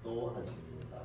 기도하십니다.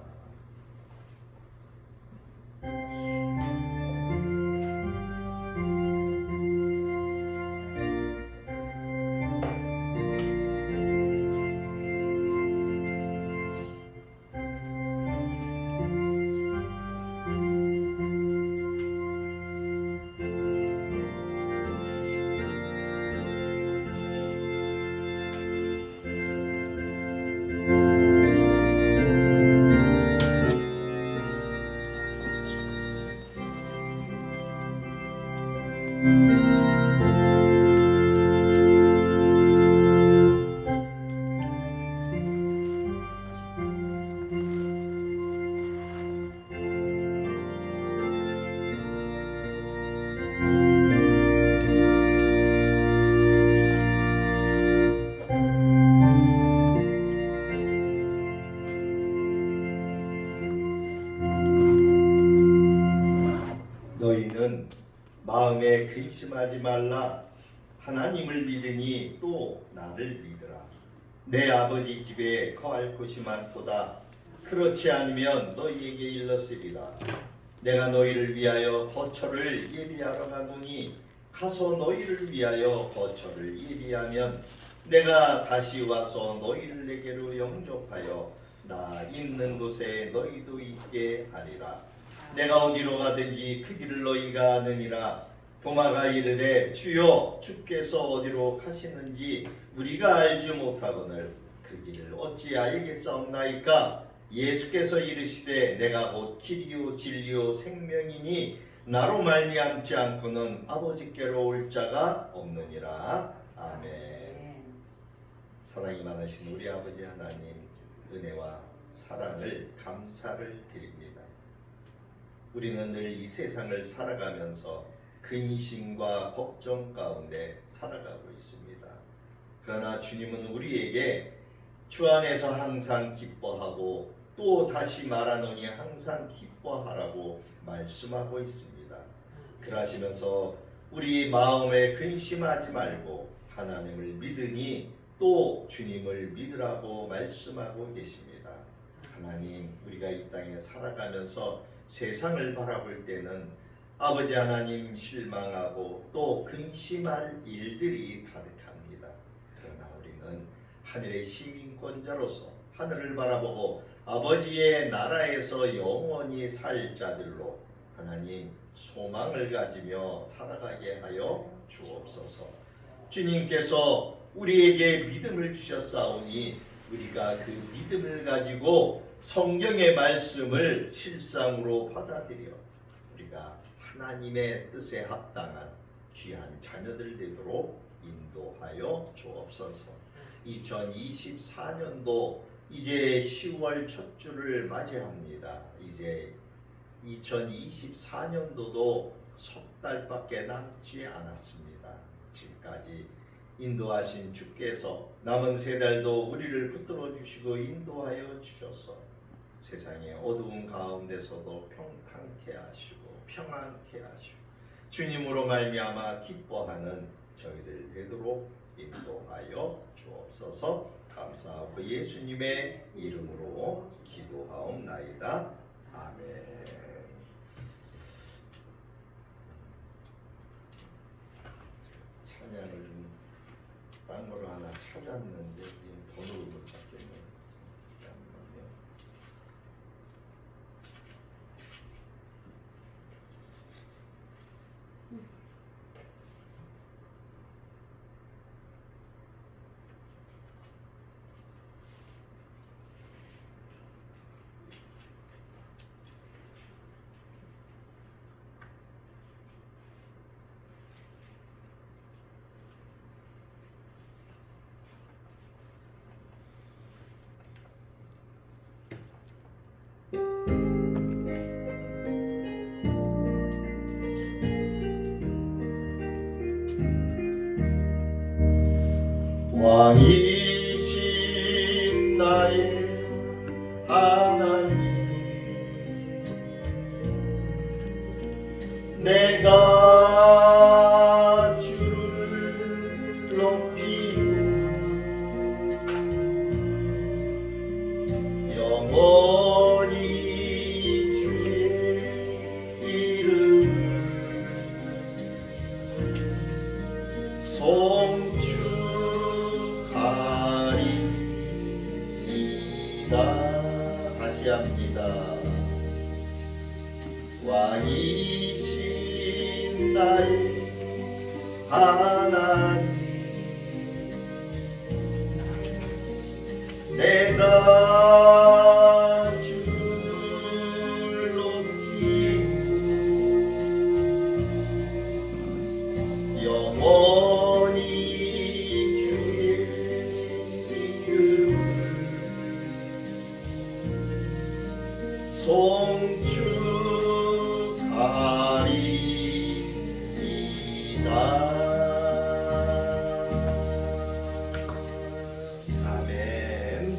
너희는 마음에 근심하지 말라. 하나님을 믿으니 또 나를 믿으라. 내 아버지 집에 거할 곳이 많도다. 그렇지 않으면 너희에게 일렀으리라. 내가 너희를 위하여 거처를 예비하러 가노니 가서 너희를 위하여 거처를 예비하면 내가 다시 와서 너희를 내게로 영접하여 나 있는 곳에 너희도 있게 하리라. 내가 어디로 가든지 그 길을 너희가 아느니라. 도마가 이르되 주여 주께서 어디로 가시는지 우리가 알지 못하거늘 그 길을 어찌 알겠사옵나이까. 예수께서 이르시되 내가 곧 길이요 진리요 생명이니 나로 말미암지 않고는 아버지께로 올 자가 없느니라. 아멘. 사랑이 많으신 우리 아버지 하나님, 은혜와 사랑을 감사를 드립니다. 우리는 늘 이 세상을 살아가면서 근심과 걱정 가운데 살아가고 있습니다. 그러나 주님은 우리에게 주 안에서 항상 기뻐하고 또 다시 말하노니 항상 기뻐하라고 말씀하고 있습니다. 그러시면서 우리 마음에 근심하지 말고 하나님을 믿으니 또 주님을 믿으라고 말씀하고 계십니다. 하나님, 우리가 이 땅에 살아가면서 세상을 바라볼 때는 아버지 하나님 실망하고 또 근심할 일들이 가득합니다. 그러나 우리는 하늘의 시민권자로서 하늘을 바라보고 아버지의 나라에서 영원히 살 자들로 하나님 소망을 가지며 살아가게 하여 주옵소서. 주님께서 우리에게 믿음을 주셨사오니 우리가 그 믿음을 가지고 성경의 말씀을 실상으로 받아들여 우리가 하나님의 뜻에 합당한 귀한 자녀들 되도록 인도하여 주옵소서. 2024년도 이제 10월 첫 주를 맞이합니다. 이제 2024년도도 석 달밖에 남지 않았습니다. 지금까지 인도하신 주께서 남은 세 달도 우리를 붙들어 주시고 인도하여 주셔서 세상의 어두운 가운데서도 평탄케 하시고 평안케 하시고 주님으로 말미암아 기뻐하는 저희들 되도록 인도하여 주옵소서. 감사하고 예수님의 이름으로 기도하옵나이다. 아멘. 찬양을 좀 딴 거로 하나 찾았는데 번호를 못 찾겠네요. 잠깐만요. 왕이신 나의 하나님, 내가 주를 높이고 영원 다시 합니다. 왕이신 나의 하나님, 내가 주를 높이고 영원히 주의 이름을 송축하리이다. 아멘.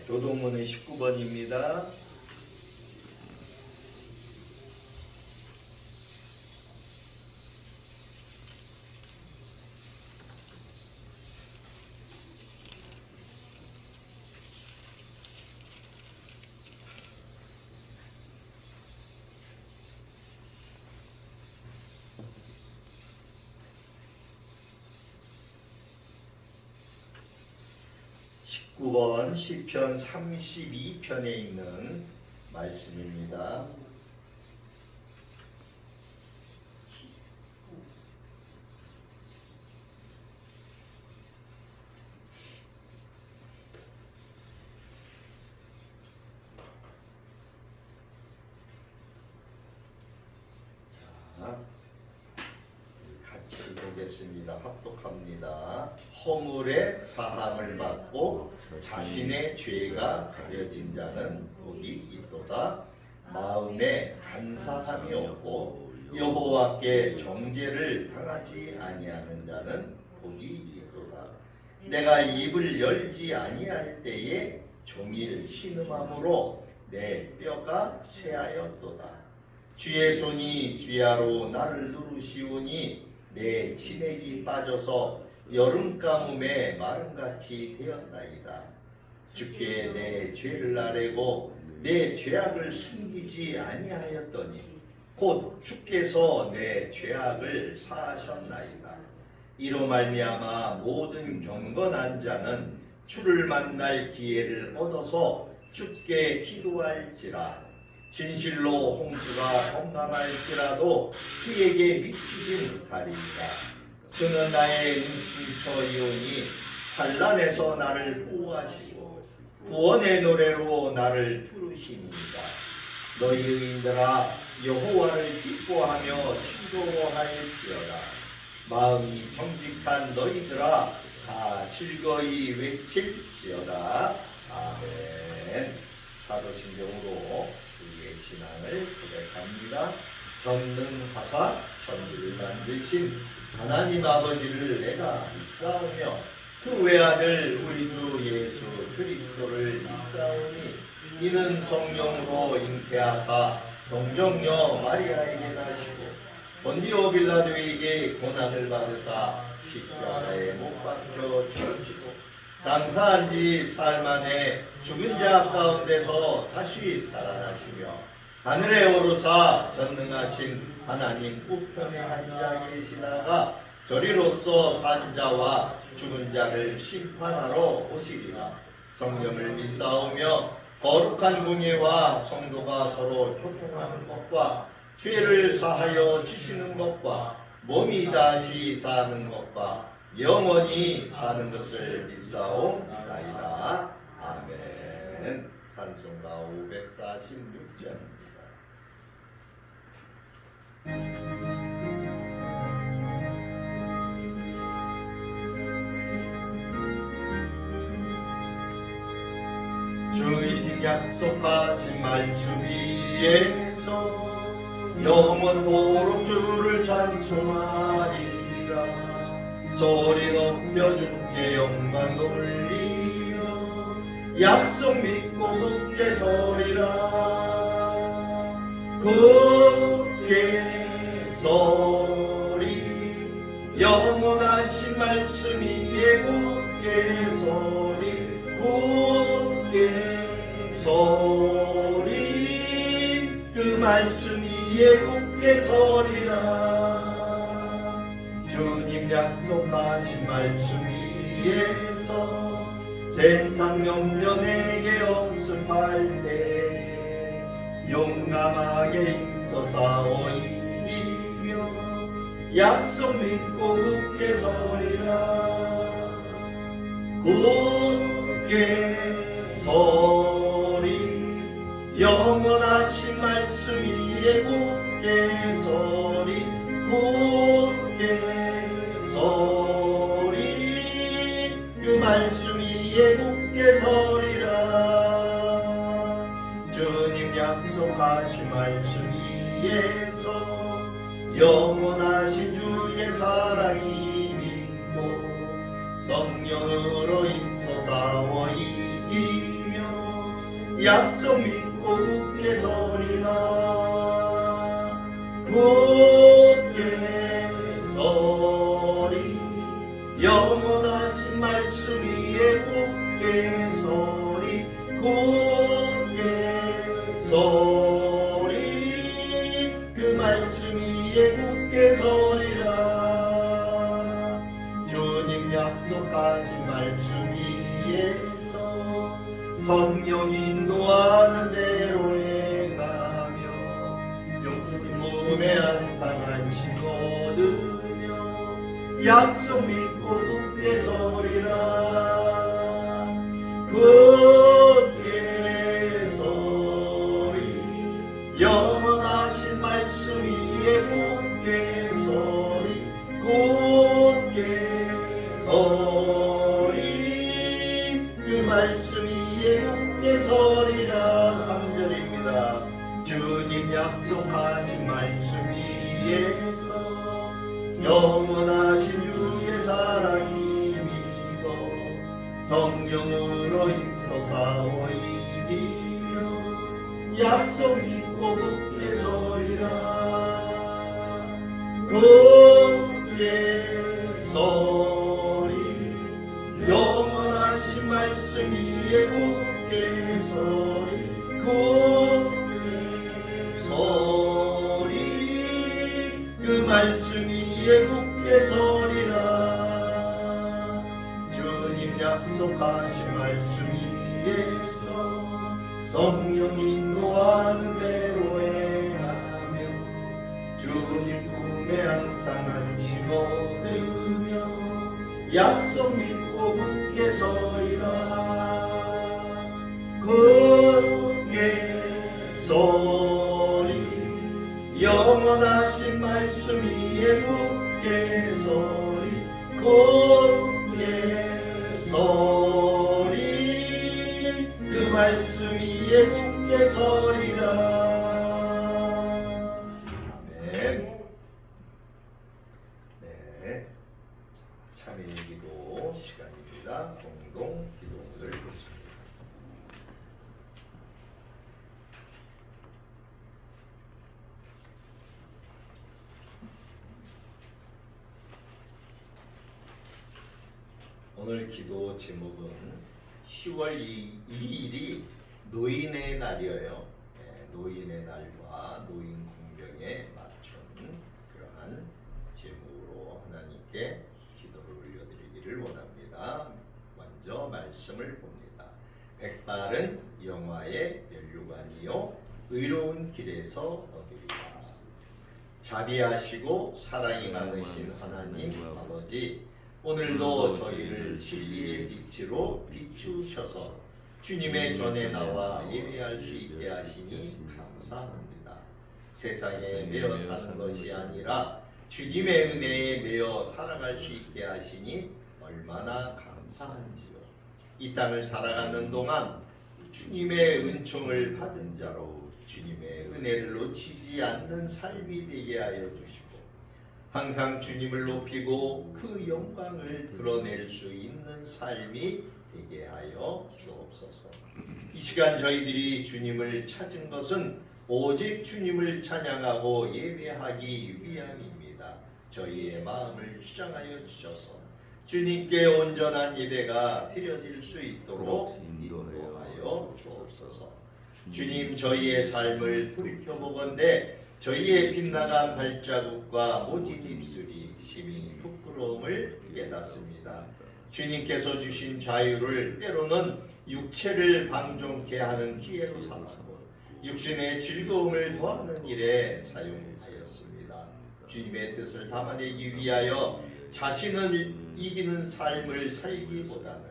교동문의 19번입니다. (19번) 시편 32편에 있는 말씀입니다. 자, 같이 보겠습니다. 합독합니다. 허물의 사함을 받고 자신의 죄가 가려진 자는 복이 있도다. 마음에 간사함이 없고 여호와께 정죄를 당하지 아니하는 자는 복이 있도다. 내가 입을 열지 아니할 때에 종일 신음함으로 내 뼈가 쇠하였도다. 주의 손이 주야로 나를 누르시오니 내 치맥이 빠져서 여름 가뭄에 마름같이 되었나이다. 주께 내 죄를 아뢰고 내 죄악을 숨기지 아니하였더니 곧 주께서 내 죄악을 사하셨나이다. 이로 말미암아 모든 경건한 자는 주를 만날 기회를 얻어서 주께 기도할지라. 진실로 홍수가 범람할지라도 그에게 미치지 못하리이다. 그는 나의 눈치처이오니 환난에서 나를 보호하시고 구원의 노래로 나를 부르시니이다. 너희 의인들아 여호와를 기뻐하며 즐거워할지어다. 마음이 정직한 너희들아 다 즐거이 외칠지어다. 아멘. 사도신경으로 우리의 신앙을 고백합니다. 전능하사 천지를 만드신 하나님 아버지를 내가 믿사오며 그 외아들 우리 주 예수 그리스도를 믿사오니 이는 성령으로 잉태하사 동정녀 마리아에게 나시고 본디오 빌라도에게 고난을 받으사 십자가에 못 박혀 죽으시고 장사한 지 사흘 만에 죽은 자 가운데서 다시 살아나시며 하늘에 오르사 전능하신 하나님 우편에 앉아 계시다가 저리로서 산 자와 죽은 자를 심판하러 오시리라. 성령을 믿사오며 거룩한 공예와 성도가 서로 교통하는 것과 죄를 사하여 주시는 것과 몸이 다시 사는 것과 영원히 사는 것을 믿사옵나이다. 아멘. 찬송가 546장입니다. 주인 약속하신 말씀 위에서 영원토록 주를 찬송하리라. 소리 높여 주께 영광 돌리며 약속 믿고 굳게 서리라. 굳게 서리 영원하신 말씀 위에 굳게 서리. 굳게 서리 그 말씀 위에 굳게 서리라. 주님 약속하신 말씀 위에서 세상 영년에게 엄습할 때 용감하게 인서 싸워 이기며 약속 믿고 굳게 서리라. 굳게 서리 영원하신 말씀 위에 굳게 서리 굳게 서리 그 말씀 위에 굳게 서리라. 주님 약속하신 말씀 위에서 영원하신 주의 사랑이 믿고 성령으로 힘써 싸워 이기며 약속 믿고 굳게 서리라. 굳게 서리 영원하신 말씀 위에 굳게 서리 굳게 서리 그 말씀 위에 굳게 서리라. 주님 약속하신 말씀 위에서 성령 인도하는 대로 행하며 주님 몸에 항상 안식 얻으며 약속 믿고 굳게 서리라. 굳게 서리 영원하신 말씀 위에 굳게 서리 굳게 서리 그 말씀 위에 굳게 서리라. 3절입니다. 주님 약속하신 말씀 위에서 영원하신 주의 사랑이 믿어 성령으로 힘써 싸워 이기며 약속 믿고 굳게 서리라. 굳게 서리 영원하신 말씀 위에 굳게 서리 굳게 서리 그 말씀 위에 굳게 서리라. 주님 약속하신 말씀 위에서 성령 인도하는 대로 행하며 주님 품에 항상 안식 얻으며 약속 믿고 굳게 서리라. 굳게 서리 영원하신 말씀 위에 굳게 서리 굳게 서리 그 말씀 위에 굳게 서리라. 아멘. 네, 참회기도 시간입니다. 공동 기도를 보십니다. 오늘 기도 제목은 10월 2일이 노인의 날이에요. 네, 노인의 날과 노인 공경에 맞춘 그러한 제목으로 하나님께 기도를 올려드리기를 원합니다. 먼저 말씀을 봅니다. 백발은 영화의 면류관이요 의로운 길에서 얻으리라. 자비하시고 사랑이 많으신 하나님 아버지, 오늘도 저희를 진리의 빛으로 비추셔서 주님의 전에 나와 예배할 수 있게 하시니 감사합니다. 세상에 매여 사는 것이 아니라 주님의 은혜에 매여 살아갈 수 있게 하시니 얼마나 감사한지요. 이 땅을 살아가는 동안 주님의 은총을 받은 자로 주님의 은혜를 놓치지 않는 삶이 되게 하여 주시고 항상 주님을 높이고 그 영광을 드러낼 수 있는 삶이 되게 하여 주옵소서. 이 시간 저희들이 주님을 찾은 것은 오직 주님을 찬양하고 예배하기 위함입니다. 저희의 마음을 주장하여 주셔서 주님께 온전한 예배가 드려질 수 있도록 인도하여 주옵소서. 주님, 저희의 삶을 돌이켜보건대 저희의 빗나간 발자국과 모진 입술이 심히 부끄러움을 깨닫습니다. 주님께서 주신 자유를 때로는 육체를 방종케 하는 기회로 삼고 육신의 즐거움을 더하는 일에 사용하였습니다. 주님의 뜻을 담아내기 위하여 자신을 이기는 삶을 살기보다는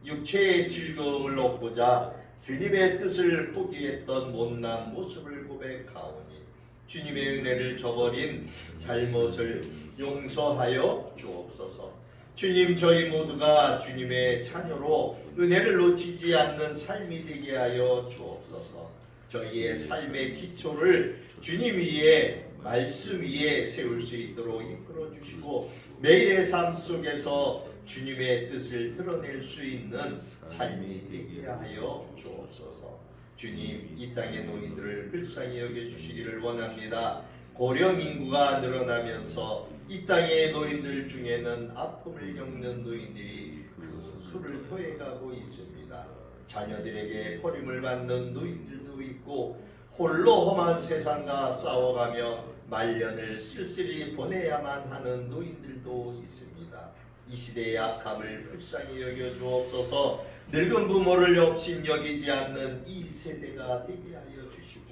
육체의 즐거움을 얻고자 주님의 뜻을 포기했던 못난 모습을 고백하오니 주님의 은혜를 저버린 잘못을 용서하여 주옵소서. 주님, 저희 모두가 주님의 자녀로 은혜를 놓치지 않는 삶이 되게 하여 주옵소서. 저희의 삶의 기초를 주님 위에 말씀 위에 세울 수 있도록 이끌어 주시고 매일의 삶 속에서 주님의 뜻을 드러낼 수 있는 삶이 되게 하여 주옵소서. 주님, 이 땅의 노인들을 불쌍히 여겨주시기를 원합니다. 고령 인구가 늘어나면서 이 땅의 노인들 중에는 아픔을 겪는 노인들이 그 수를 토해가고 있습니다. 자녀들에게 버림을 받는 노인들도 있고 홀로 험한 세상과 싸워가며 말년을 쓸쓸히 보내야만 하는 노인들도 있습니다. 이 시대의 악함을 불쌍히 여겨 주옵소서. 늙은 부모를 없인 여기지 않는 이 세대가 되게 하여 주시고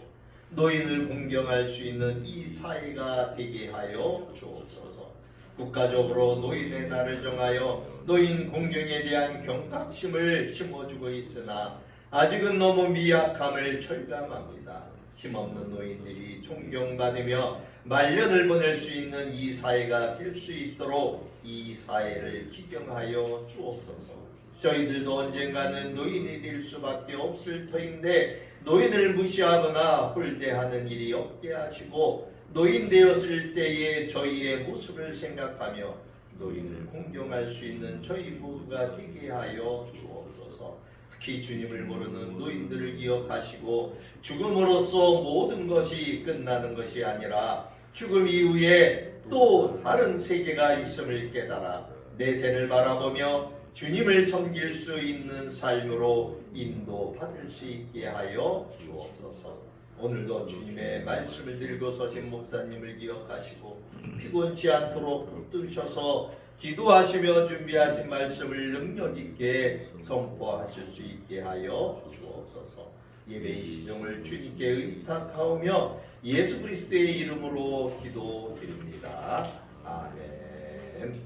노인을 공경할 수 있는 이 사회가 되게 하여 주옵소서. 국가적으로 노인의 날을 정하여 노인 공경에 대한 경각심을 심어주고 있으나 아직은 너무 미약함을 철감합니다. 힘없는 노인들이 존경받으며 말년을 보낼 수 있는 이 사회가 될 수 있도록 이 사회를 기경하여 주옵소서. 저희들도 언젠가는 노인이 될 수밖에 없을 터인데 노인을 무시하거나 홀대하는 일이 없게 하시고 노인 되었을 때의 저희의 모습을 생각하며 노인을 공경할 수 있는 저희 모두가 되게 하여 주옵소서. 특히 주님을 모르는 노인들을 기억하시고 죽음으로써 모든 것이 끝나는 것이 아니라 죽음 이후에 또 다른 세계가 있음을 깨달아 내세를 바라보며 주님을 섬길 수 있는 삶으로 인도받을 수 있게 하여 주옵소서. 오늘도 주님의 말씀을 들고 서신 목사님을 기억하시고 피곤치 않도록 붙드셔서 기도하시며 준비하신 말씀을 능력 있게 선포하실 수 있게 하여 주옵소서. 예배의 시정을 주님께 의탁하오며 예수 그리스도의 이름으로 기도드립니다. 아멘.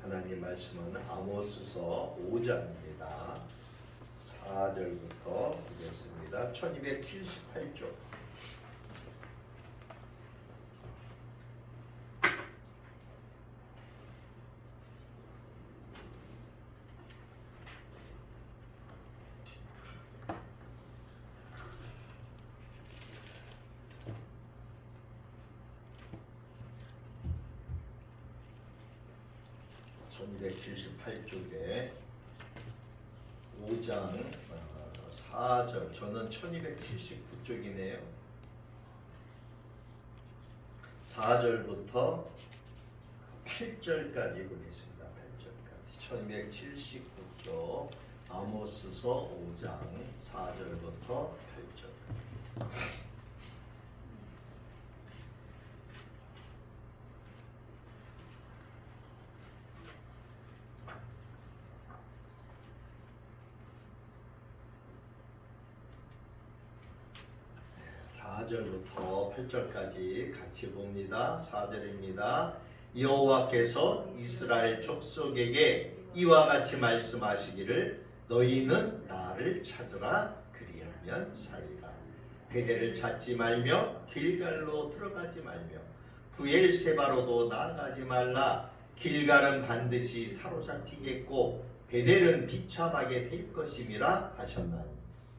하나님 말씀은 아모스서 5장입니다. 4절부터 보겠습니다. 1278쪽. (1278쪽에) 5장 4절. 저는 1279쪽이네요. 4절부터 8절까지 보겠습니다. 8절까지 1279쪽 아모스서 5장 4절부터 8절. (4절부터) 8절까지 같이 봅니다. 4절입니다. 여호와께서 이스라엘 족속에게 이와 같이 말씀하시기를 너희는 나를 찾으라 그리하면 살리라. 베델을 찾지 말며 길갈로 들어가지 말며 브엘세바로도 나아가지 말라. 길갈은 반드시 사로잡히겠고 베델은 비참하게 될 것임이라 하셨나니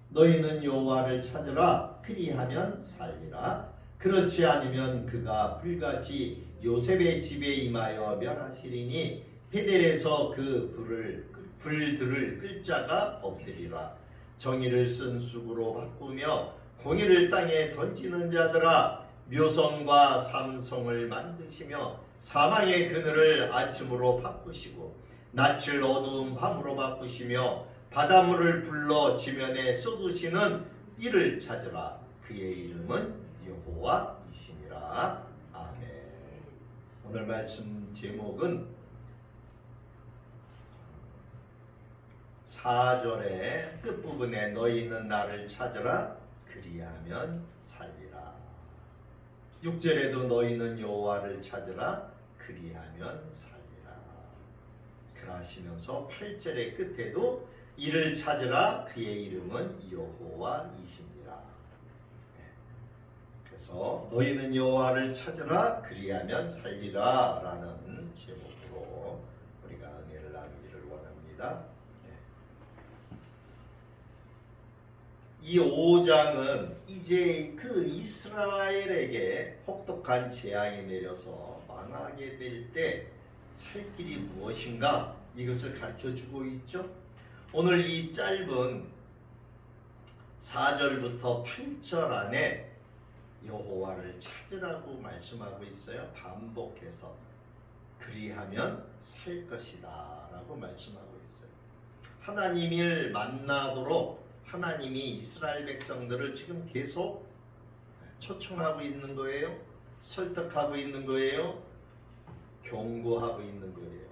너희는 여호와를 찾으라 그리하면 살리라. 그렇지 않으면 그가 불같이 요셉의 집에 임하여 멸하시리니 베델에서 그 불들을 끌 자가 없으리라. 정의를 쓴 쑥으로 바꾸며 공의를 땅에 던지는 자들아, 묘성과 삼성을 만드시며 사망의 그늘을 아침으로 바꾸시고 낯을 어두운 밤으로 바꾸시며 바닷물을 불러 지면에 쏟으시는 이를 찾으라. 그의 이름은 여호와이시니라. 아멘. 오늘 말씀 제목은 4절의 끝부분에 너희는 나를 찾으라 그리하면 살리라. 6절에도 너희는 여호와를 찾으라 그리하면 살리라. 그러시면서 8절의 끝에도 이를 찾으라 그의 이름은 여호와이시니라. 그래서 너희는 여호와를 찾으라 그리하면 살리라 라는 제목으로 우리가 은혜를 나누기를 원합니다. 이 5장은 이제 그 이스라엘에게 혹독한 재앙이 내려서 망하게 될 때 살 길이 무엇인가 이것을 가르쳐주고 있죠. 오늘 이 짧은 4절부터 8절 안에 여호와를 찾으라고 말씀하고 있어요. 반복해서 그리하면 살 것이다 라고 말씀하고 있어요. 하나님을 만나도록 하나님이 이스라엘 백성들을 지금 계속 초청하고 있는 거예요. 설득하고 있는 거예요. 경고하고 있는 거예요.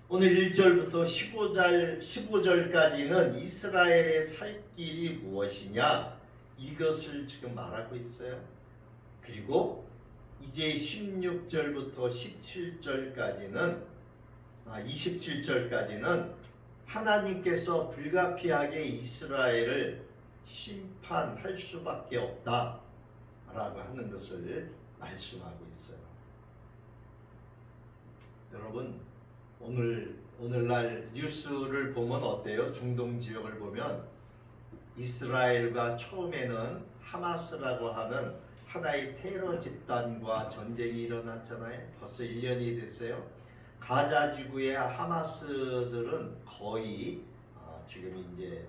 오늘 1절부터 15절까지는 이스라엘의 살 길이 무엇이냐 이것을 지금 말하고 있어요. 그리고 이제 16절부터 27절까지는 하나님께서 불가피하게 이스라엘을 심판할 수밖에 없다라고 하는 것을 말씀하고 있어요. 여러분 오늘날 뉴스를 보면 어때요? 중동 지역을 보면 이스라엘과 처음에는 하마스라고 하는 하나의 테러 집단과 전쟁이 일어났잖아요. 벌써 1년이 됐어요. 가자 지구의 하마스들은 거의 지금 이제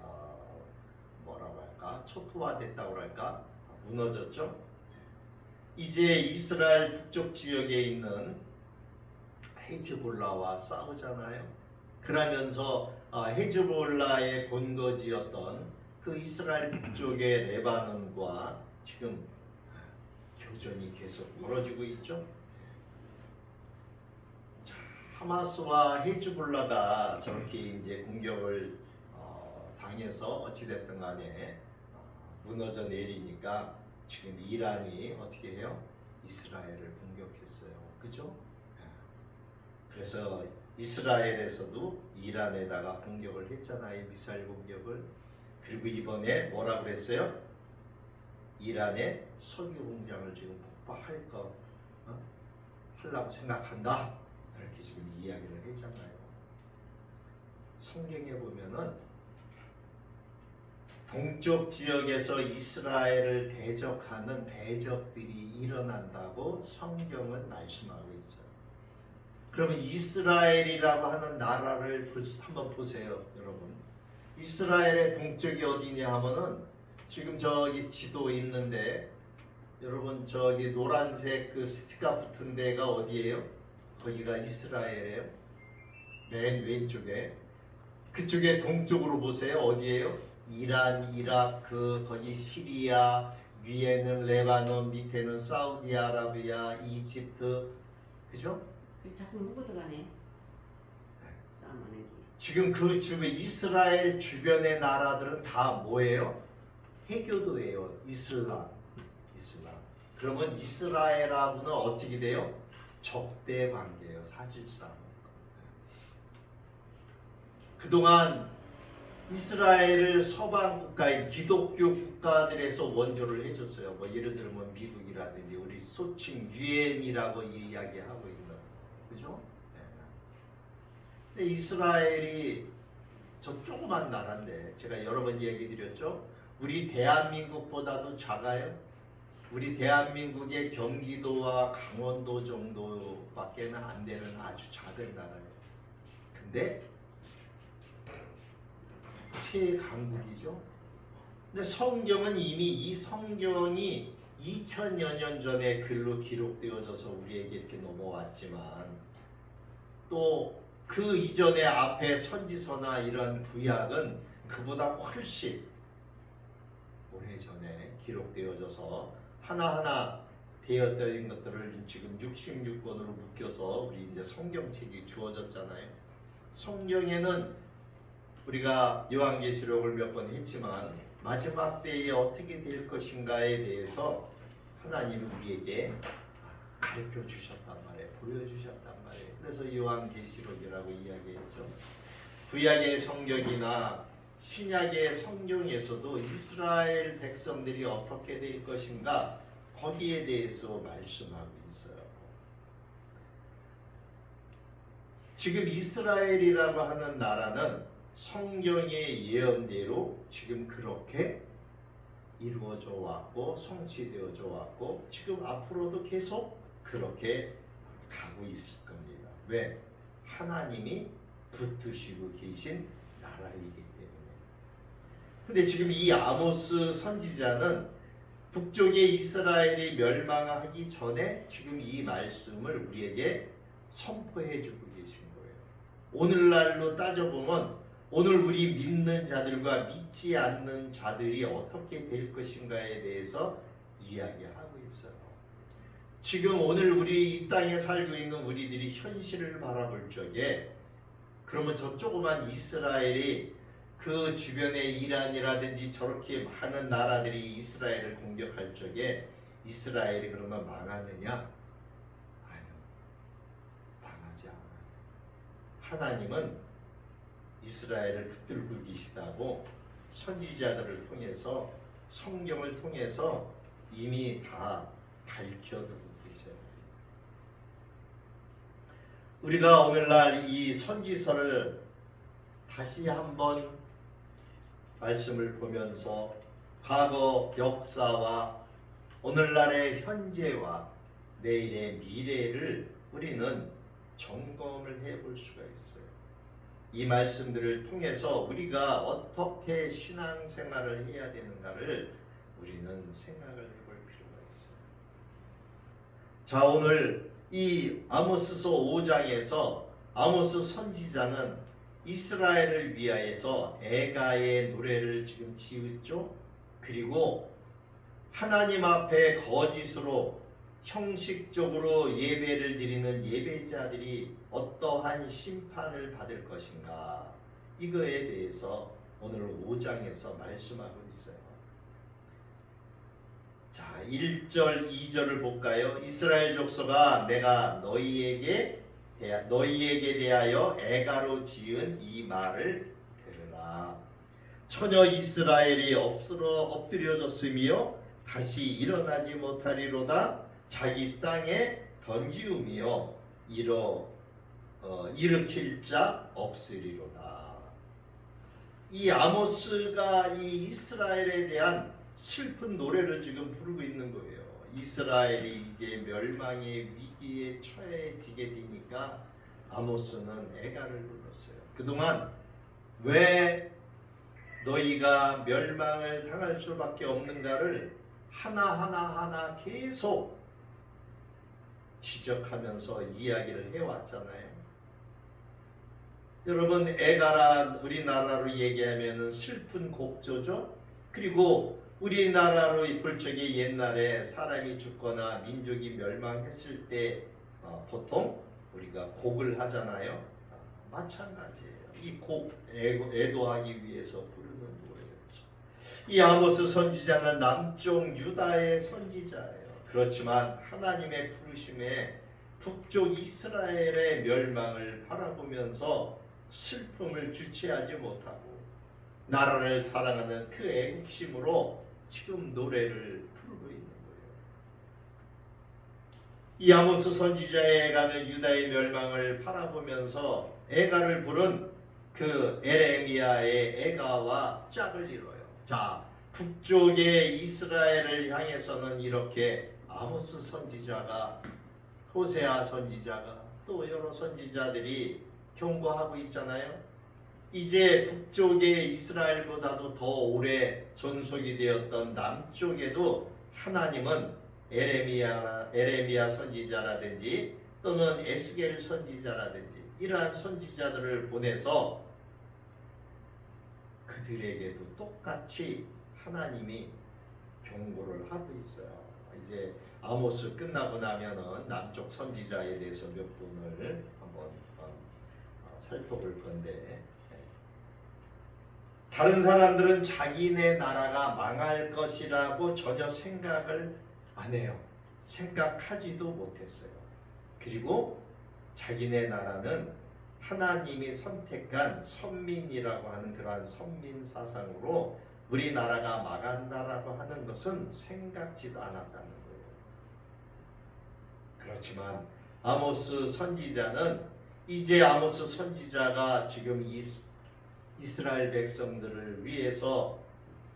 뭐라고 할까? 초토화됐다고 할까? 무너졌죠. 이제 이스라엘 북쪽 지역에 있는 헤즈볼라와 싸우잖아요. 그러면서 헤즈볼라의 본거지였던 그 이스라엘 북쪽의 레바논과 지금 교전이 계속 벌어지고 있죠. 하마스와 헤즈볼라가 저렇게 이제 공격을 당해서 어찌됐든 간에 무너져 내리니까 지금 이란이 어떻게 해요? 이스라엘을 공격했어요. 그죠? 그래서 이스라엘에서도 이란에다가 공격을 했잖아요. 미사일 공격을. 그리고 이번에 뭐라 그랬어요? 이란의 석유 공장을 지금 폭파할 거 하려고 생각한다. 이렇게 지금 이야기를 했잖아요. 성경에 보면은 동쪽 지역에서 이스라엘을 대적하는 대적들이 일어난다고 성경은 말씀하고 있어요. 그러면 이스라엘이라고 하는 나라를 한번 보세요, 여러분. 이스라엘의 동쪽이 어디냐 하면은 지금 저기 지도 있는데 여러분 저기 노란색 그 스티커 붙은 데가 어디예요? 거기가 이스라엘이에요. 맨 왼쪽에. 그쪽에 동쪽으로 보세요. 어디예요? 이란, 이라크, 거기 시리아, 위에는 레바논, 밑에는 사우디아라비아, 이집트. 그죠? 자꾸 누구 들어가네. 싸움하는 게. 지금 그 주변 이스라엘 주변의 나라들은 다 뭐예요? 해교도예요. 이슬람. 그러면 이스라엘하고는 어떻게 돼요? 적대 관계예요. 사실상. 그동안 이스라엘을 서방 국가인 기독교 국가들에서 원조를 해줬어요. 뭐 예를 들면 미국이라든지 우리 소칭 유엔이라고 이야기하고 있는, 그죠? 근데 이스라엘이 저 조그만 나라인데 제가 여러 번 얘기 드렸죠. 우리 대한민국보다도 작아요. 우리 대한민국의 경기도와 강원도 정도밖에는 안 되는 아주 작은 나라예요. 근데 최강국이죠. 근데 성경은 이미 이 성경이 2000여 년 전에 글로 기록되어져서 우리에게 이렇게 넘어왔지만 또 그 이전에 앞에 선지서나 이런 구약은 그보다 훨씬 오래전에 기록되어져서 하나하나 되었던 것들을 지금 66권으로 묶여서 우리 이제 성경책이 주어졌잖아요. 성경에는 우리가 요한계시록을 몇 번 했지만 마지막 때에 어떻게 될 것인가에 대해서 하나님 우리에게 가르쳐 주셨단 말이에요. 보여주셨단 말이에요. 그래서 요한계시록이라고 이야기했죠. 구약의 성경이나 신약의 성경에서도 이스라엘 백성들이 어떻게 될 것인가 거기에 대해서 말씀하고 있어요. 지금 이스라엘이라고 하는 나라는 성경의 예언대로 지금 그렇게 이루어져 왔고 성취되어져 왔고 지금 앞으로도 계속 그렇게 가고 있을 겁니다. 왜? 하나님이 붙드시고 계신 나라이기 때문에. 근데 지금 이 아모스 선지자는 북쪽의 이스라엘이 멸망하기 전에 지금 이 말씀을 우리에게 선포해 주고 계신 거예요. 오늘날로 따져보면 오늘 우리 믿는 자들과 믿지 않는 자들이 어떻게 될 것인가에 대해서 이야기하고 있어요. 지금 오늘 우리 이 땅에 살고 있는 우리들이 현실을 바라볼 적에 그러면 저 조그만 이스라엘이 그 주변에 이란이라든지 저렇게 많은 나라들이 이스라엘을 공격할 적에 이스라엘이 그러면 망하느냐? 아니요. 망하지 않아요. 하나님은 이스라엘을 붙들고 계시다고 선지자들을 통해서 성경을 통해서 이미 다 밝혀두고 계세요. 우리가 오늘날 이 선지서를 다시 한번 말씀을 보면서 과거 역사와 오늘날의 현재와 내일의 미래를 우리는 점검을 해볼 수가 있어요. 이 말씀들을 통해서 우리가 어떻게 신앙생활을 해야 되는가를 우리는 생각을 해볼 필요가 있어요. 자, 오늘 이 아모스서 5장에서 아모스 선지자는 이스라엘을 위하여서 애가의 노래를 지금 지었죠. 그리고 하나님 앞에 거짓으로 형식적으로 예배를 드리는 예배자들이 어떠한 심판을 받을 것인가, 이거에 대해서 오늘 5장에서 말씀하고 있어요. 자, 1절 2절을 볼까요? 이스라엘 족속아, 내가 너희에게 대하여 애가로 지은 이 말을 들으라. 처녀 이스라엘이 엎드려졌으며 다시 일어나지 못하리로다. 자기 땅에 던지우며 일으킬 자 없으리로다. 이 아모스가 이 이스라엘에 대한 슬픈 노래를 지금 부르고 있는 거예요. 이스라엘이 이제 멸망의 위기에 처해지게 되니까 아모스는 애가를 불렀어요. 그동안 왜 너희가 멸망을 당할 수밖에 없는가를 하나하나 계속 지적하면서 이야기를 해왔잖아요. 여러분, 애가라 우리나라로 얘기하면 슬픈 곡조죠. 그리고 우리나라로 볼 적에 옛날에 사람이 죽거나 민족이 멸망했을 때 보통 우리가 곡을 하잖아요. 마찬가지예요. 이 곡 애도하기 위해서 부르는 노래였죠. 이 아모스 선지자는 남쪽 유다의 선지자예요. 그렇지만 하나님의 부르심에 북쪽 이스라엘의 멸망을 바라보면서 슬픔을 주체하지 못하고 나라를 사랑하는 그 애국심으로 지금 노래를 부르고 있는 거예요. 이 아모스 선지자의 애가는 유다의 멸망을 바라보면서 애가를 부른 그 에레미야의 애가와 짝을 이뤄요. 자, 북쪽의 이스라엘을 향해서는 이렇게 아모스 선지자가, 호세아 선지자가, 또 여러 선지자들이 경고하고 있잖아요. 이제 북쪽의 이스라엘보다도 더 오래 존속이 되었던 남쪽에도 하나님은 에레미야 선지자라든지 또는 에스겔 선지자라든지 이러한 선지자들을 보내서 그들에게도 똑같이 하나님이 경고를 하고 있어요. 이제 아모스 끝나고 나면은 남쪽 선지자에 대해서 몇 분을 한번 살펴볼 건데, 다른 사람들은 자기네 나라가 망할 것이라고 전혀 생각을 안 해요. 생각하지도 못했어요. 그리고 자기네 나라는 하나님이 선택한 선민이라고 하는 그러한 선민 사상으로 우리나라가 망한다라고 하는 것은 생각지도 않았다는 거예요. 그렇지만 아모스 선지자는 이제 아모스 선지자가 지금 이스라엘 백성들을 위해서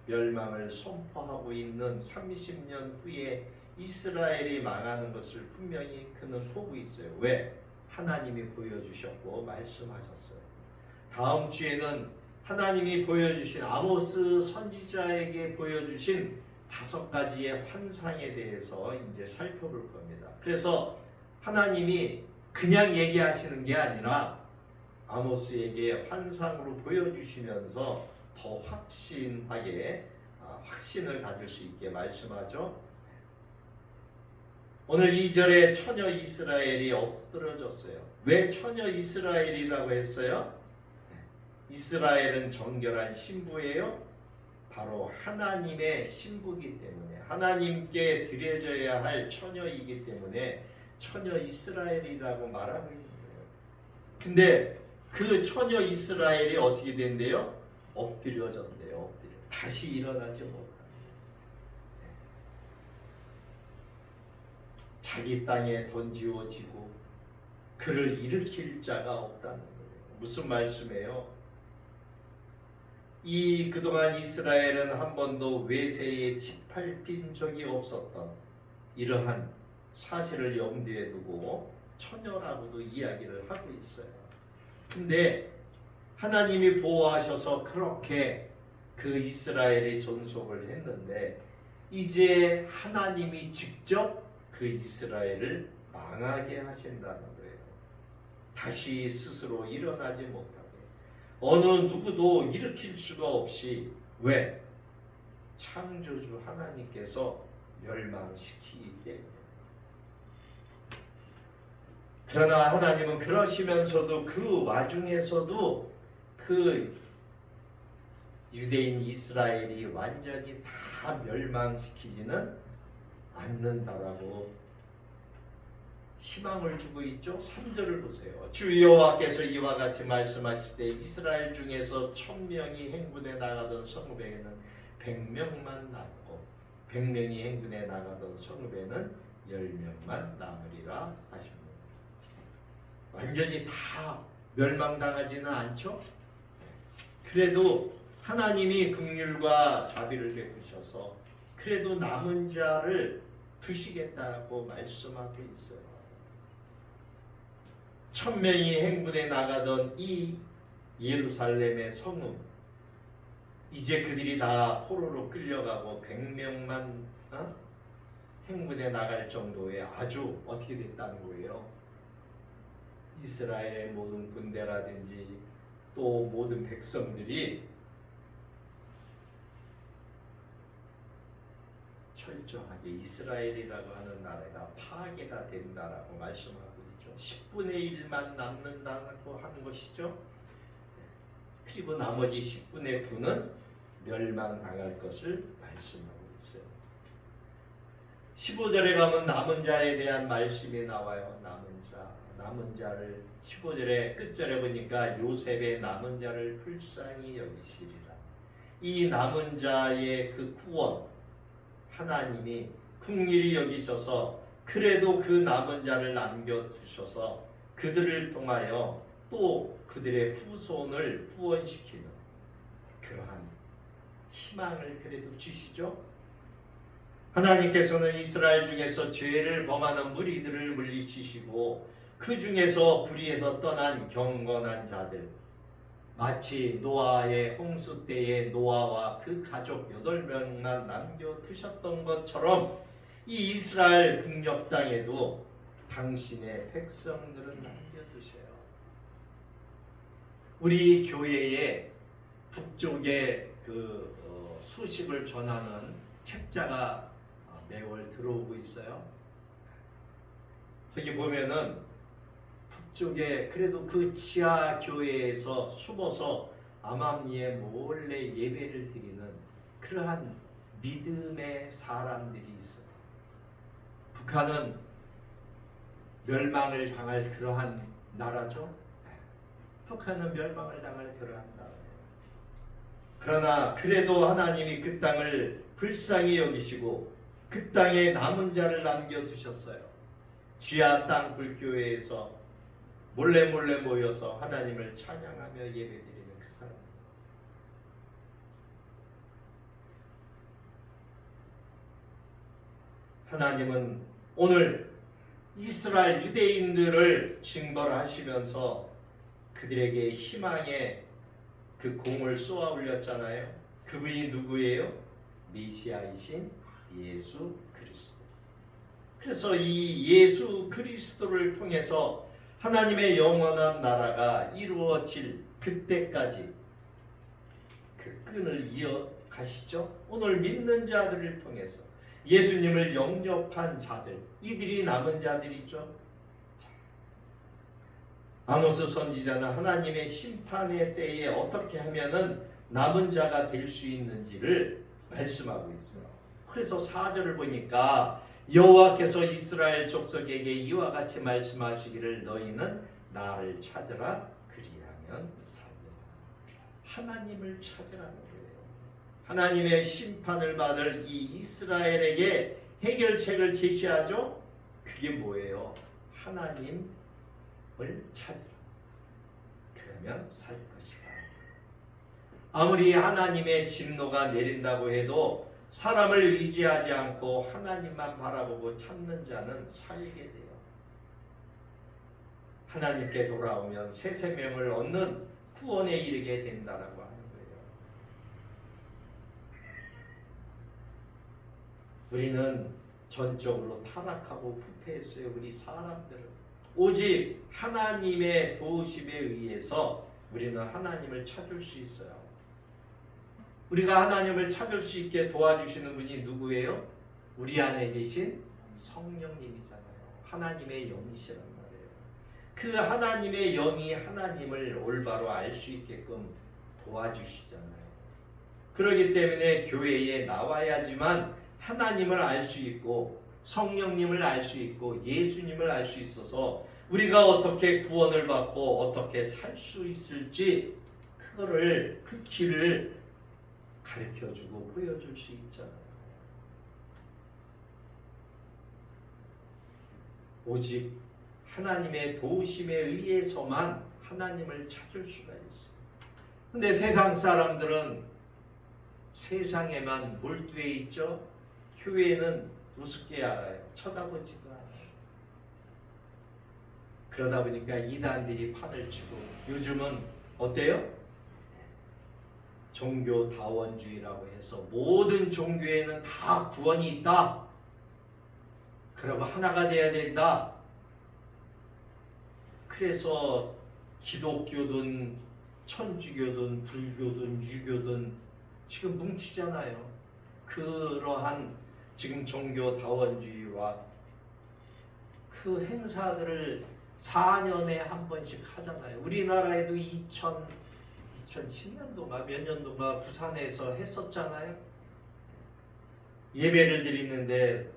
멸망을 선포하고 있는 30년 후에 이스라엘이 망하는 것을 분명히 그는 보고 있어요. 왜? 하나님이 보여주셨고 말씀하셨어요. 다음 주에는 하나님이 보여주신 아모스 선지자에게 보여주신 5가지의 환상에 대해서 이제 살펴볼 겁니다. 그래서 하나님이 그냥 얘기하시는 게 아니라 아모스에게 환상으로 보여주시면서 더 확신하게 확신을 가질 수 있게 말씀하죠. 오늘 2절에 처녀 이스라엘이 엎드러졌어요. 왜 처녀 이스라엘이라고 했어요? 이스라엘은 정결한 신부예요. 바로 하나님의 신부이기 때문에 하나님께 드려져야 할 처녀이기 때문에 처녀 이스라엘이라고 말하고 있는 거예요. 근데 그 처녀 이스라엘이 어떻게 된대요? 엎드려졌대요. 엎드려. 다시 일어나지 못합니다. 자기 땅에 던지워지고 그를 일으킬 자가 없다는 거예요. 무슨 말씀이에요? 그동안 이스라엘은 한 번도 외세에 짓밟힌 적이 없었던 이러한 사실을 염두에 두고 처녀라고도 이야기를 하고 있어요. 근데 하나님이 보호하셔서 그렇게 그 이스라엘이 존속을 했는데 이제 하나님이 직접 그 이스라엘을 망하게 하신다는 거예요. 다시 스스로 일어나지 못하게 어느 누구도 일으킬 수가 없이 왜? 창조주 하나님께서 멸망시키기 때문에. 그러나 하나님은 그러시면서도 그 와중에서도 그 유대인 이스라엘이 완전히 다 멸망시키지는 않는다라고 희망을 주고 있죠. 3절을 보세요. 주 여호와께서 이와 같이 말씀하실 때 이스라엘 중에서 1000명이 행군에 나가던 성읍에는 100명만 남고 100명이 행군에 나가던 성읍에는 10명만 남으리라 하십니다. 완전히 다 멸망당하지는 않죠. 그래도 하나님이 긍휼과 자비를 베푸셔서 그래도 남은 자를 두시겠다고 말씀하고 있어요. 1000명이 행군에 나가던 이 예루살렘의 성읍, 이제 그들이 다 포로로 끌려가고 100명만 행군에 나갈 정도의 아주 어떻게 됐다는 거예요. 이스라엘의 모든 군대라든지 또 모든 백성들이 철저하게 이스라엘이라고 하는 나라가 파괴가 된다라고 말씀하고 있죠. 10분의 1만 남는다고 하는 것이죠. 그리고 나머지 10분의 9는 멸망당할 것을 말씀하고 있어요. 15절에 가면 남은 자에 대한 말씀이 나와요. 남은 자를 15절에 끝절에 보니까 요셉의 남은 자를 불쌍히 여기시리라. 이 남은 자의 그 구원 하나님이 긍휼히 여기셔서 그래도 그 남은 자를 남겨두셔서 그들을 통하여 또 그들의 후손을 구원시키는 그러한 희망을 그래도 주시죠. 하나님께서는 이스라엘 중에서 죄를 범하는 무리들을 물리치시고 그 중에서 불의에서 떠난 경건한 자들, 마치 노아의 홍수 때에 노아와 그 가족 8명만 남겨두셨던 것처럼 이 이스라엘 북녘 땅에도 당신의 백성들은 남겨두세요. 우리 교회에 북쪽에 소식을 전하는 책자가 매월 들어오고 있어요. 거기 보면은 북쪽에 그래도 그 지하 교회에서 숨어서 암암리에 몰래 예배를 드리는 그러한 믿음의 사람들이 있어요. 북한은 멸망을 당할 그러한 나라죠. 북한은 멸망을 당할 그러한 나라예요. 그러나 그래도 하나님이 그 땅을 불쌍히 여기시고 그 땅에 남은 자를 남겨두셨어요. 지하 땅 불교회에서 몰래 모여서 하나님을 찬양하며 예배드리는 그 사람. 하나님은 오늘 이스라엘 유대인들을 징벌하시면서 그들에게 희망의 그 공을 쏘아 올렸잖아요. 그분이 누구예요? 메시아이신 예수 그리스도. 그래서 이 예수 그리스도를 통해서 하나님의 영원한 나라가 이루어질 그때까지 그 끈을 이어가시죠. 오늘 믿는 자들을 통해서 예수님을 영접한 자들, 이들이 남은 자들이죠. 아모스 선지자는 하나님의 심판의 때에 어떻게 하면은 남은 자가 될 수 있는지를 말씀하고 있어요. 그래서 4절을 보니까 여호와께서 이스라엘 족속에게 이와 같이 말씀하시기를 너희는 나를 찾으라 그리하면 살리라. 하나님을 찾으라는 거예요. 하나님의 심판을 받을 이 이스라엘에게 해결책을 제시하죠. 그게 뭐예요? 하나님을 찾으라. 그러면 살 것이다. 아무리 하나님의 진노가 내린다고 해도 사람을 의지하지 않고 하나님만 바라보고 찾는 자는 살게 돼요. 하나님께 돌아오면 새 생명을 얻는 구원에 이르게 된다라고 하는 거예요. 우리는 전적으로 타락하고 부패했어요. 우리 사람들은 오직 하나님의 도우심에 의해서 우리는 하나님을 찾을 수 있어요. 우리가 하나님을 찾을 수 있게 도와주시는 분이 누구예요? 우리 안에 계신 성령님이잖아요. 하나님의 영이시란 말이에요. 그 하나님의 영이 하나님을 올바로 알 수 있게끔 도와주시잖아요. 그렇기 때문에 교회에 나와야지만 하나님을 알 수 있고 성령님을 알 수 있고 예수님을 알 수 있어서 우리가 어떻게 구원을 받고 어떻게 살 수 있을지 그거를 그 길을 가르쳐주고 보여줄 수 있잖아요. 오직 하나님의 도우심에 의해서만 하나님을 찾을 수가 있어요. 근데 세상 사람들은 세상에만 몰두해 있죠. 교회는 우습게 알아요. 쳐다보지도 않아요. 그러다 보니까 이단들이 판을 치고 요즘은 어때요? 종교다원주의라고 해서 모든 종교에는 다 구원이 있다. 그러고 하나가 돼야 된다. 그래서 기독교든 천주교든 불교든 유교든 지금 뭉치잖아요. 그러한 지금 종교다원주의와 그 행사들을 4년에 한 번씩 하잖아요. 우리나라에도 2007년도인가 몇 년도인가 부산에서 했었잖아요. 예배를 드리는데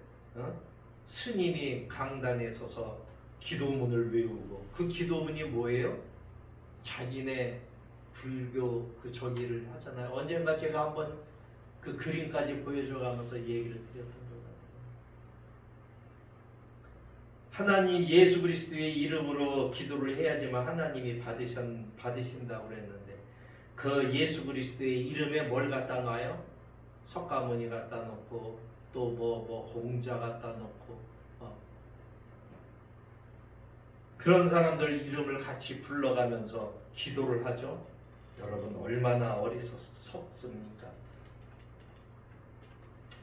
스님이 강단에 서서 기도문을 외우고 그 기도문이 뭐예요? 자기네 불교 그 저기를 하잖아요. 언젠가 제가 한번 그 그림까지 보여줘가면서 얘기를 드렸던 것 같아요. 하나님 예수 그리스도의 이름으로 기도를 해야지만 하나님이 받으신다고 그랬는데 그 예수 그리스도의 이름에 뭘 갖다 놔요? 석가모니 갖다 놓고 또 뭐 공자 갖다 놓고 그런 사람들 이름을 같이 불러가면서 기도를 하죠. 여러분 얼마나 어리석습니까?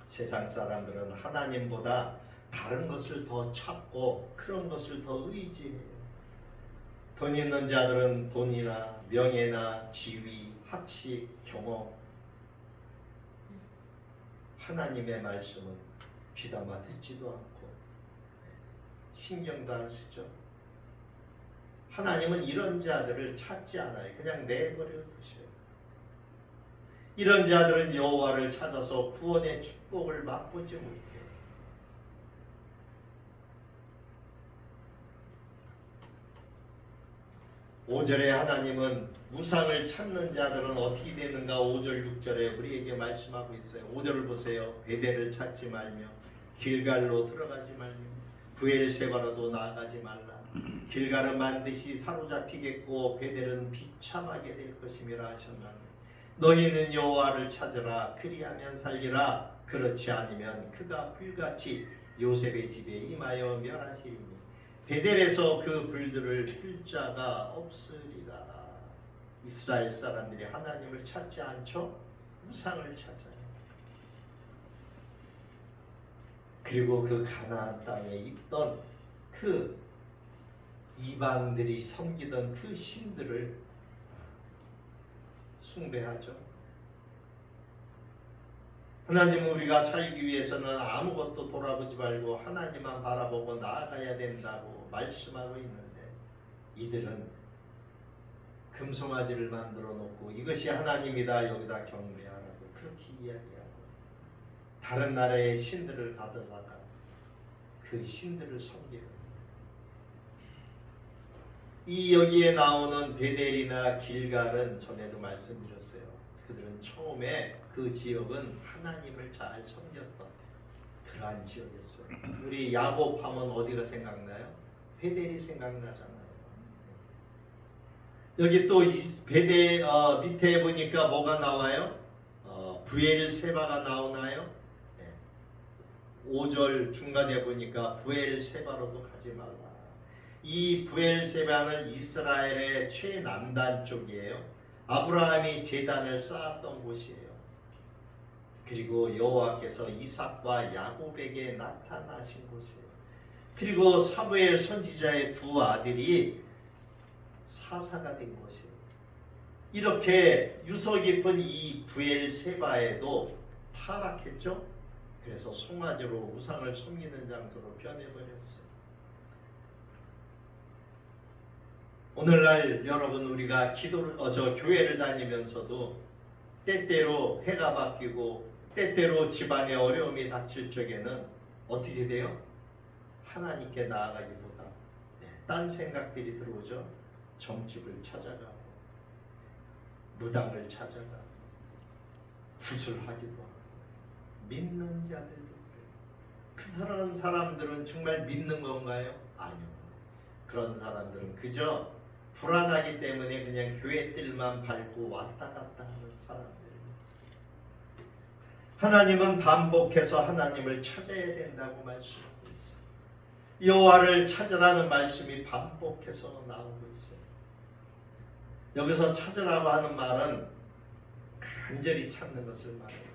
세상 사람들은 하나님보다 다른 것을 더 찾고 그런 것을 더 의지해요. 돈 있는 자들은 돈이나 명예나 지위, 학식, 경험. 하나님의 말씀은 귀담아 듣지도 않고 신경도 안 쓰죠. 하나님은 이런 자들을 찾지 않아요. 그냥 내버려 두셔요. 이런 자들은 여호와를 찾아서 구원의 축복을 맛보지 못해요. 5절에 하나님은 우상을 찾는 자들은 어떻게 되는가 5절 6절에 우리에게 말씀하고 있어요. 5절을 보세요. 베델을 찾지 말며 길갈로 들어가지 말며 브엘세바로도 나아가지 말라. 길갈은 반드시 사로잡히겠고 베델은 비참하게 될 것임이라 하셨나니 너희는 여호와를 찾으라. 그리하면 살리라. 그렇지 않으면 그가 불같이 요셉의 집에 임하여 멸하시리니 베델에서 그 불들을 필 자가 없으리라. 이스라엘 사람들이 하나님을 찾지 않죠? 우상을 찾아요. 그리고 그 가나안 땅에 있던 그 이방들이 섬기던 그 신들을 숭배하죠. 하나님은 우리가 살기 위해서는 아무것도 돌아보지 말고 하나님만 바라보고 나아가야 된다고 말씀하고 있는데 이들은 금송아지를 만들어 놓고 이것이 하나님이다 여기다 경배하라고 그렇게 이야기하고 다른 나라의 신들을 가져다가 그 신들을 섬기는 이 여기에 나오는 베델이나 길갈은 전에도 말씀드렸어요. 그들은 처음에 그 지역은 하나님을 잘 섬겼던 그러한 지역이었어요. 우리 야곱 하면 어디가 생각나요? 베델이 생각나잖아요. 여기 또 베델 밑에 보니까 뭐가 나와요? 브엘세바가 나오나요? 네. 5절 중간에 보니까 브엘세바로도 가지 말라. 이 브엘세바는 이스라엘의 최남단 쪽이에요. 아브라함이 제단을 쌓았던 곳이에요. 그리고 여호와께서 이삭과 야곱에게 나타나신 곳이에요. 그리고 사무엘 선지자의 두 아들이 사사가 된 곳이에요. 이렇게 유서 깊은 이 브엘세바에도 타락했죠. 그래서 송아지로 우상을 섬기는 장소로 변해버렸어요. 오늘날 여러분 우리가 교회를 다니면서도 때때로 해가 바뀌고 때때로 집안에 어려움이 닥칠 적에는 어떻게 돼요? 하나님께 나아가기보다 딴 생각들이 들어오죠. 점집을 찾아가고 무당을 찾아가고 구술하기도 하고 믿는 자들도 그런 사람들은 정말 믿는 건가요? 아니요. 그런 사람들은 그저 불안하기 때문에 그냥 교회 뜰만 밟고 왔다 갔다 하는 사람들입니다. 하나님은 반복해서 하나님을 찾아야 된다고 말씀하고 있어요. 여호와를 찾으라는 말씀이 반복해서 나오고 있어요. 여기서 찾으라고 하는 말은 간절히 찾는 것을 말해요.